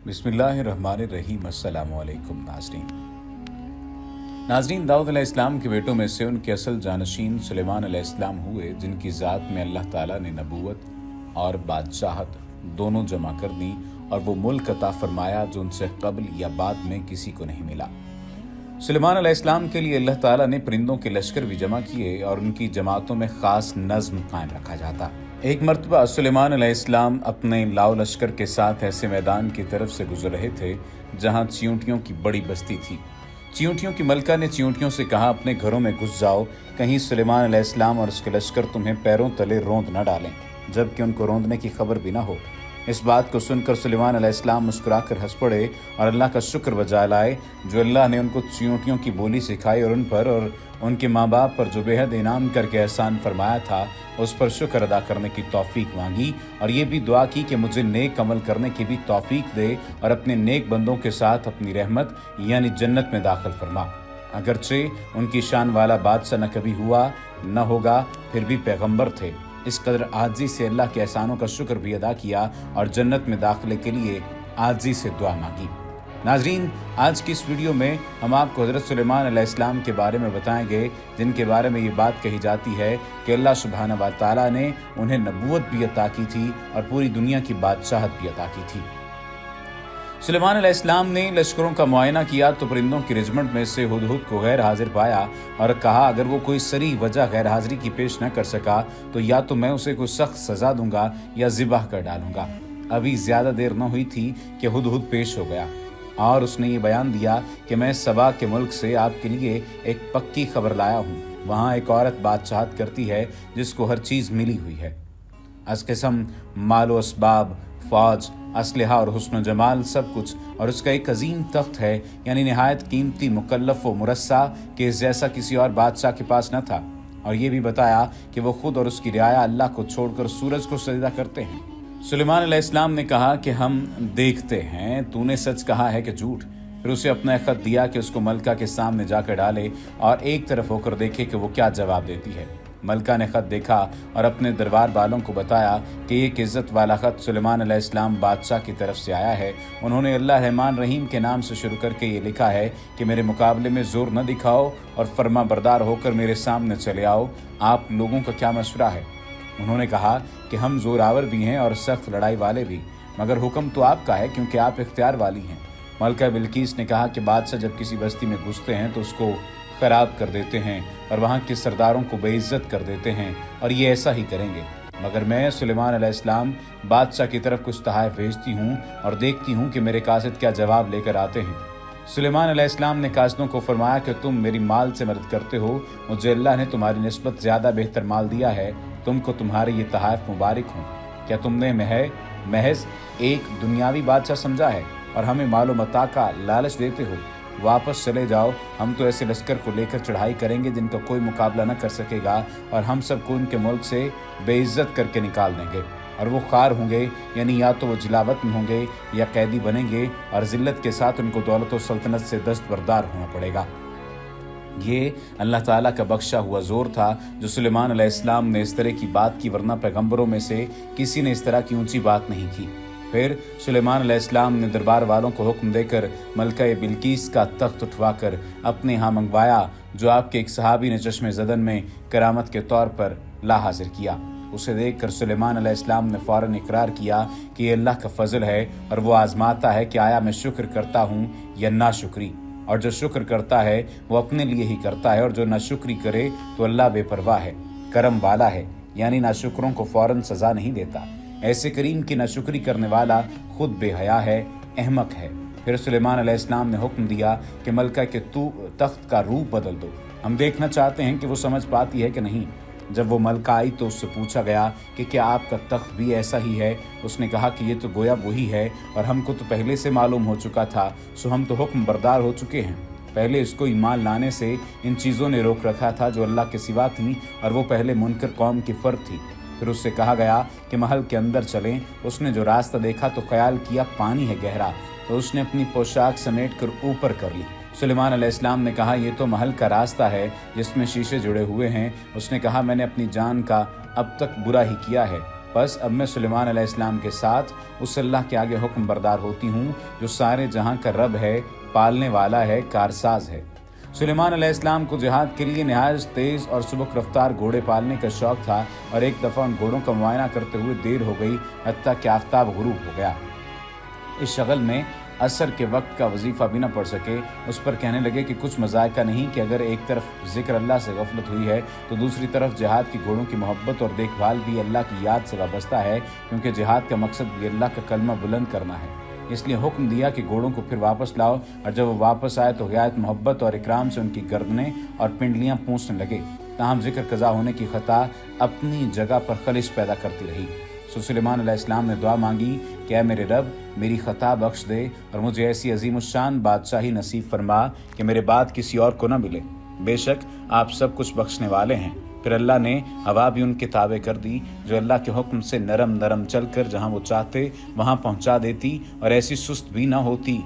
बिस्मिल्लाहिर्रहमानिर्रहीम। अस्सलाम वालेकुम नाज़रीन, दाऊद अलैहिस्सलाम के बेटों में से उनके असल जानशीन सुलेमान अलैहिस्सलाम हुए, जिनकी ज़ात में अल्लाह ताला ने नबूवत और बादशाहत दोनों जमा कर दी और वो मुल्क अता फरमाया जो उनसे कब्ल या बाद में किसी को नहीं मिला। सुलेमान अलैहिस्सलाम के लिए अल्लाह ताला ने परिंदों के लश्कर भी जमा किए और उनकी जमातों में ख़ास नज़्म कायम रखा जाता। एक मरतबा सुलेमान अलैहिस्सलाम अपने लाव लश्कर के साथ ऐसे मैदान की तरफ से गुजर रहे थे जहाँ चींटियों की बड़ी बस्ती थी। चींटियों की मलका ने चींटियों से कहा, अपने घरों में घुस जाओ, कहीं सुलेमान अलैहिस्सलाम और उसके लश्कर तुम्हें पैरों तले रोंद न डालें, जबकि उनको रोंदने की खबर भी न हो। इस बात को सुनकर सुलेमान अलैहिस्सलाम मुस्कुराकर हंस पड़े और अल्लाह का शुक्र बजा लाए जो अल्लाह ने उनको चींटियों की बोली सिखाई और उन पर और उनके माँ बाप पर जो बेहद इनाम करके एहसान फरमाया था उस पर शुक्र अदा करने की तौफीक मांगी और ये भी दुआ की कि मुझे नेक अमल करने की भी तौफीक दे और अपने नेक बंदों के साथ अपनी रहमत यानी जन्नत में दाखिल फरमा। अगरचे उनकी शान वाला बादशाह न कभी हुआ न होगा, फिर भी पैगंबर थे। इस कदर आजी से अल्लाह के एहसानों का शुक्र भी अदा किया और जन्नत में दाखिले के लिए आजी से दुआ मांगी। नाजरीन, आज की इस वीडियो में हम आपको हज़रत सुलेमान अलैहिस्सलाम के बारे में बताएंगे, जिनके बारे में ये बात कही जाती है कि अल्लाह सुब्हानहू व तआला ने उन्हें नबूवत भी अता की थी और पूरी दुनिया की बादशाहत भी अता की थी। सुलेमान अलैहिस्सलाम ने लश्करों का मुआयना किया तो परिंदों की रेजिमेंट में से हुदहुद को गैर हाजिर पाया और कहा, अगर वो कोई सरी वजह गैर हाजिरी की पेश न कर सका तो या तो मैं उसे कोई सख्त सजा दूंगा या ज़िबाह कर डालूंगा। अभी ज़्यादा देर न हुई थी कि हुदहुद पेश हो गया और उसने ये बयान दिया कि मैं सबा के मुल्क से आपके लिए एक पक्की खबर लाया हूँ। वहाँ एक औरत बादशाहत करती है जिसको हर चीज़ मिली हुई है, अज़ किस्म मालो असबाब, फौज, असलहा और हुस्न जमाल सब कुछ, और उसका एक अजीम तख्त है यानी नहायत कीमती, मुकल्लफ व मुरस्सा कि इस जैसा किसी और बादशाह के पास न था। और ये भी बताया कि वो खुद और उसकी रियाया अल्लाह को छोड़कर सूरज को सजदा करते हैं। सुलेमान अलैहिस्सलाम ने कहा कि हम देखते हैं तूने सच कहा है कि झूठ। फिर उसे अपना एक खत दिया कि उसको मलका के सामने जाकर डाले और एक तरफ होकर देखे कि वो क्या जवाब देती है। मलका ने खत देखा और अपने दरबार वालों को बताया कि एक इज़्ज़त वाला खत सुलेमान अलैहिस्सलाम बादशाह की तरफ से आया है। उन्होंने अल्लाह रहमान रहीम के नाम से शुरू करके ये लिखा है कि मेरे मुकाबले में ज़ोर न दिखाओ और फर्मा बरदार होकर मेरे सामने चले आओ। आप लोगों का क्या मशवरा है? उन्होंने कहा कि हम ज़ोरावर भी हैं और सख्त लड़ाई वाले भी, मगर हुक्म तो आपका है क्योंकि आप इख्तियार वाली हैं। मलका बिल्कीस ने कहा कि बादशाह जब किसी बस्ती में घुसते हैं तो उसको ख़राब कर देते हैं और वहाँ के सरदारों को बेइज्जत कर देते हैं और ये ऐसा ही करेंगे, मगर मैं सुलेमान अलैहिस्सलाम बादशाह की तरफ कुछ तहाइफ भेजती हूँ और देखती हूँ कि मेरे कासिद क्या जवाब लेकर आते हैं। सुलेमान अलैहिस्सलाम ने कासिदों को फरमाया कि तुम मेरी माल से मदद करते हो, मुझे अल्लाह ने तुम्हारी निस्बत ज़्यादा बेहतर माल दिया है, तुमको तुम्हारे ये तहाइफ मुबारक हों। क्या तुमने महज एक दुनियावी बादशाह समझा है और हमें मालो मता का लालच देते हो? वापस चले जाओ, हम तो ऐसे लश्कर को लेकर चढ़ाई करेंगे जिनका कोई मुकाबला न कर सकेगा और हम सबको उनके मुल्क से बेइज्जत करके निकाल देंगे और वो खार होंगे, यानी या तो वो जिलावत में होंगे या कैदी बनेंगे और ज़िल्लत के साथ उनको दौलत और सल्तनत से दस्तबरदार होना पड़ेगा। ये अल्लाह ताला का बख्शा हुआ ज़ोर था जो सुलेमान अलैहिस्सलाम ने इस तरह की बात की, वरना पैगंबरों में से किसी ने इस तरह की ऊंची बात नहीं की। फिर सुलेमान अलैहिस्सलाम ने दरबार वालों को हुक्म देकर मलका बिल्कीस का तख्त उठवाकर अपने यहाँ मंगवाया, जो आपके एक सहाबी ने चश्मे ज़दन में करामत के तौर पर ला हाजिर किया। उसे देखकर सुलेमान अलैहिस्सलाम ने फ़ौरन इकरार किया कि ये अल्लाह का फजल है और वो आजमाता है कि आया मैं शुक्र करता हूँ या नाशुक्री, और जो शुक्र करता है वो अपने लिए ही करता है और जो नाशुक्री करे तो अल्लाह बेपरवाह है, करम वाला है, यानी नाशुक्रों को फ़ौरन सज़ा नहीं देता। ऐसे करीम की नाशुक्री करने वाला खुद बेहया है, अहमक है। फिर सुलेमान अलैहिस्सलाम ने हुक्म दिया कि मलका के तख्त का रूप बदल दो, हम देखना चाहते हैं कि वो समझ पाती है कि नहीं। जब वो मलका आई तो उससे पूछा गया कि क्या आपका तख्त भी ऐसा ही है? उसने कहा कि ये तो गोया वही है और हमको तो पहले से मालूम हो चुका था, सो हम तो हुक्म बरदार हो चुके हैं। पहले इसको ईमान लाने से इन चीज़ों ने रोक रखा था जो अल्लाह के सिवा थी और वो पहले मुनकर कौम की फ़र्द थी। फिर उससे कहा गया कि महल के अंदर चलें। उसने जो रास्ता देखा तो ख्याल किया पानी है गहरा, तो उसने अपनी पोशाक समेट कर ऊपर कर ली। सुलेमान अलैहिस्सलाम ने कहा, ये तो महल का रास्ता है जिसमें शीशे जुड़े हुए हैं। उसने कहा, मैंने अपनी जान का अब तक बुरा ही किया है, بس اب میں سلیمان علیہ السلام کے ساتھ اس اللہ کے آگے حکم بردار ہوتی ہوں جو سارے جہاں کا رب ہے، پالنے والا ہے، کارساز ہے۔ سلیمان علیہ السلام کو جہاد کے لیے نہایت تیز اور سبک رفتار گھوڑے پالنے کا شوق تھا، اور ایک دفعہ ان گھوڑوں کا معائنہ کرتے ہوئے دیر ہو گئی، حتیٰ کہ آفتاب غروب ہو گیا۔ اس شغل میں عصر کے وقت کا وظیفہ بھی نہ پڑھ سکے۔ اس پر کہنے لگے کہ کچھ مذائقہ نہیں کہ اگر ایک طرف ذکر اللہ سے غفلت ہوئی ہے تو دوسری طرف جہاد کی گھوڑوں کی محبت اور دیکھ بھال بھی اللہ کی یاد سے وابستہ ہے، کیونکہ جہاد کا مقصد بھی اللہ کا کلمہ بلند کرنا ہے۔ اس لیے حکم دیا کہ گھوڑوں کو پھر واپس لاؤ، اور جب وہ واپس آئے تو غایت محبت اور اکرام سے ان کی گردنیں اور پنڈلیاں پونچھنے لگے۔ تاہم ذکر قضا ہونے کی خطا اپنی جگہ پر خلش پیدا کرتی رہی۔ سو سلیمان علیہ السلام نے دعا مانگی کہ اے میرے رب، میری خطا بخش دے اور مجھے ایسی عظیم الشان بادشاہی نصیب فرما کہ میرے بعد کسی اور کو نہ ملے۔ بے شک آپ سب کچھ بخشنے والے ہیں۔ پھر اللہ نے ہوا بھی ان کے تابع کر دی، جو اللہ کے حکم سے نرم نرم چل کر جہاں وہ چاہتے وہاں پہنچا دیتی، اور ایسی سست بھی نہ ہوتی۔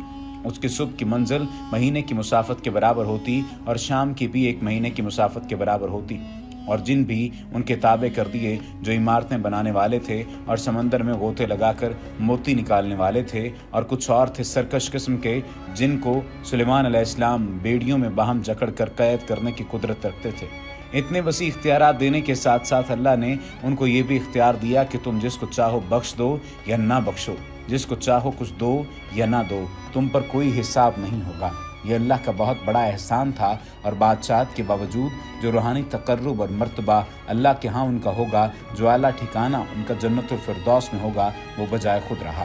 اس کی صبح کی منزل مہینے کی مسافت کے برابر ہوتی، اور شام کی بھی 1 مہینے کی مسافت کے برابر ہوتی۔ اور جن بھی ان کے تابع کر دیے جو عمارتیں بنانے والے تھے اور سمندر میں غوطے لگا کر موتی نکالنے والے تھے، اور کچھ اور تھے سرکش قسم کے جن کو سلیمان علیہ السلام بیڑیوں میں باہم جکڑ کر قید کرنے کی قدرت رکھتے تھے۔ اتنے وسیع اختیارات دینے کے ساتھ ساتھ اللہ نے ان کو یہ بھی اختیار دیا کہ تم جس کو چاہو بخش دو یا نہ بخشو، جس کو چاہو کچھ دو یا نہ دو، تم پر کوئی حساب نہیں ہوگا۔ یہ اللہ کا بہت بڑا احسان تھا، اور بادشاہت کے باوجود جو روحانی تقرب اور مرتبہ اللہ کے ہاں ان کا ہوگا، جو اعلیٰ ٹھکانہ ان کا جنت الفردوس میں ہوگا، وہ بجائے خود رہا۔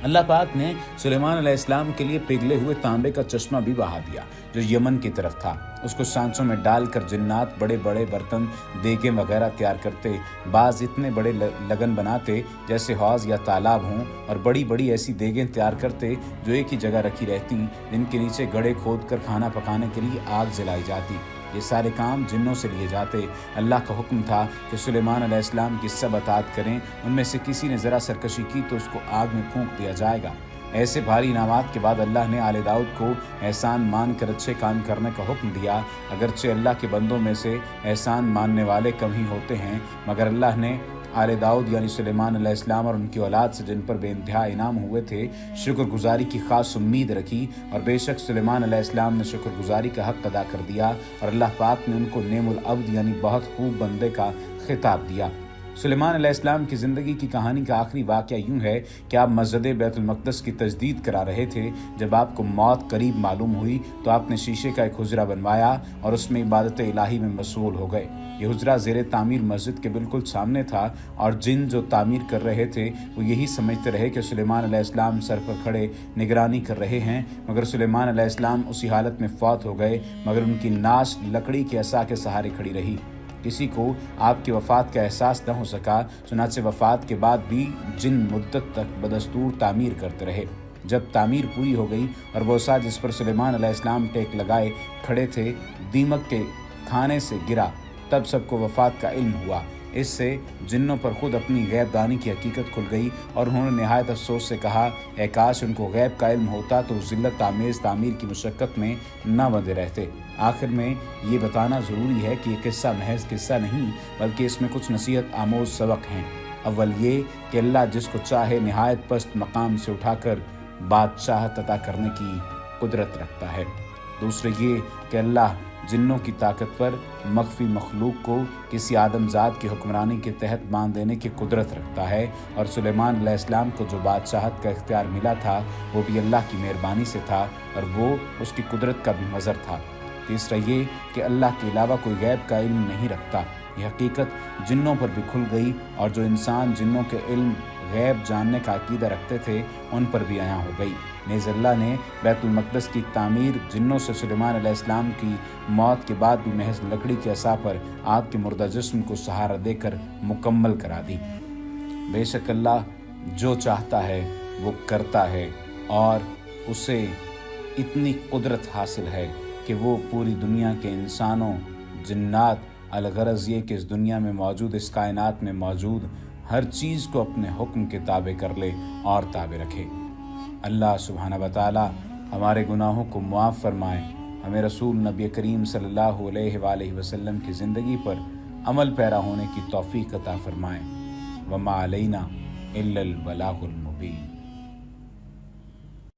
اللہ پاک نے سلیمان علیہ السلام کے لیے پگھلے ہوئے تانبے کا چشمہ بھی بہا دیا جو یمن کی طرف تھا۔ اس کو سانچوں میں ڈال کر جنات بڑے بڑے برتن، دیگیں وغیرہ تیار کرتے، بعض اتنے بڑے لگن بناتے جیسے حوض یا تالاب ہوں، اور بڑی بڑی ایسی دیگیں تیار کرتے جو ایک ہی جگہ رکھی رہتی، جن کے نیچے گڑھے کھود کر کھانا پکانے کے لیے آگ جلائی جاتی۔ یہ سارے کام جنوں سے لیے جاتے۔ اللہ کا حکم تھا کہ سلیمان علیہ السلام کی سب اطاعت کریں، ان میں سے کسی نے ذرا سرکشی کی تو اس کو آگ میں پھونک دیا جائے گا۔ ایسے بھاری انعامات کے بعد اللہ نے آل داؤد کو احسان مان کر اچھے کام کرنے کا حکم دیا۔ اگرچہ اللہ کے بندوں میں سے احسان ماننے والے کم ہی ہوتے ہیں، مگر اللہ نے آل داؤد یعنی سلیمان علیہ السلام اور ان کی اولاد سے جن پر بے انتہا انعام ہوئے تھے شکر گزاری کی خاص امید رکھی، اور بے شک سلیمان علیہ السلام نے شکر گزاری کا حق ادا کر دیا، اور اللہ پاک نے ان کو نعم العبد یعنی بہت خوب بندے کا خطاب دیا۔ سلیمان علیہ السلام کی زندگی کی کہانی کا آخری واقعہ یوں ہے کہ آپ مسجد بیت المقدس کی تجدید کرا رہے تھے۔ جب آپ کو موت قریب معلوم ہوئی تو آپ نے شیشے کا ایک حجرہ بنوایا اور اس میں عبادت الہی میں مشغول ہو گئے۔ یہ حجرہ زیر تعمیر مسجد کے بالکل سامنے تھا، اور جن جو تعمیر کر رہے تھے وہ یہی سمجھتے رہے کہ سلیمان علیہ السلام سر پر کھڑے نگرانی کر رہے ہیں، مگر سلیمان علیہ السلام اسی حالت میں فوت ہو گئے، مگر ان کی ناش لکڑی کے عصا کے سہارے کھڑی رہی۔ کسی کو آپ کی وفات کا احساس نہ ہو سکا، چنانچہ وفات کے بعد بھی جن مدت تک بدستور تعمیر کرتے رہے۔ جب تعمیر پوری ہو گئی اور وہ عصا جس پر سلیمان علیہ السلام ٹیک لگائے کھڑے تھے دیمک کے کھانے سے گرا، تب سب کو وفات کا علم ہوا۔ اس سے جنوں پر خود اپنی غیب دانی کی حقیقت کھل گئی، اور انہوں نے نہایت افسوس سے کہا اے کاش ان کو غیب کا علم ہوتا تو ذلت آمیز تعمیر کی مشقت میں نہ بندھے رہتے۔ آخر میں یہ بتانا ضروری ہے کہ یہ قصہ محض قصہ نہیں، بلکہ اس میں کچھ نصیحت آموز سبق ہیں۔ اول یہ کہ اللہ جس کو چاہے نہایت پست مقام سے اٹھا کر بادشاہت عطا کرنے کی قدرت رکھتا ہے۔ دوسرے یہ کہ اللہ جنوں کی طاقت پر مخفی مخلوق کو کسی آدم ذات کی حکمرانی کے تحت باندھ دینے کی قدرت رکھتا ہے، اور سلیمان علیہ السلام کو جو بادشاہت کا اختیار ملا تھا وہ بھی اللہ کی مہربانی سے تھا، اور وہ اس کی قدرت کا بھی مظہر تھا۔ تیسرا یہ کہ اللہ کے علاوہ کوئی غیب کا علم نہیں رکھتا۔ یہ حقیقت جنوں پر بھی کھل گئی، اور جو انسان جنوں کے علم غیب جاننے کا عقیدہ رکھتے تھے ان پر بھی عیاں ہو گئی۔ نیز اللہ نے بیت المقدس کی تعمیر جنوں سے سلیمان علیہ السلام کی موت کے بعد بھی محض لکڑی کے عصا پر آپ کے مردہ جسم کو سہارا دے کر مکمل کرا دی۔ بے شک اللہ جو چاہتا ہے وہ کرتا ہے، اور اسے اتنی قدرت حاصل ہے کہ وہ پوری دنیا کے انسانوں، جنات، الغرض یہ کہ اس دنیا میں موجود، اس کائنات میں موجود ہر چیز کو اپنے حکم کے تابع کر لے اور تابع رکھے۔ اللہ سبحانہ وتعالی ہمارے گناہوں کو معاف فرمائے، ہمیں رسول نبی کریم صلی اللہ علیہ وآلہ وسلم کی زندگی پر عمل پیرا ہونے کی توفیق عطا فرمائے۔ وما علینا الا البلاغ المبین۔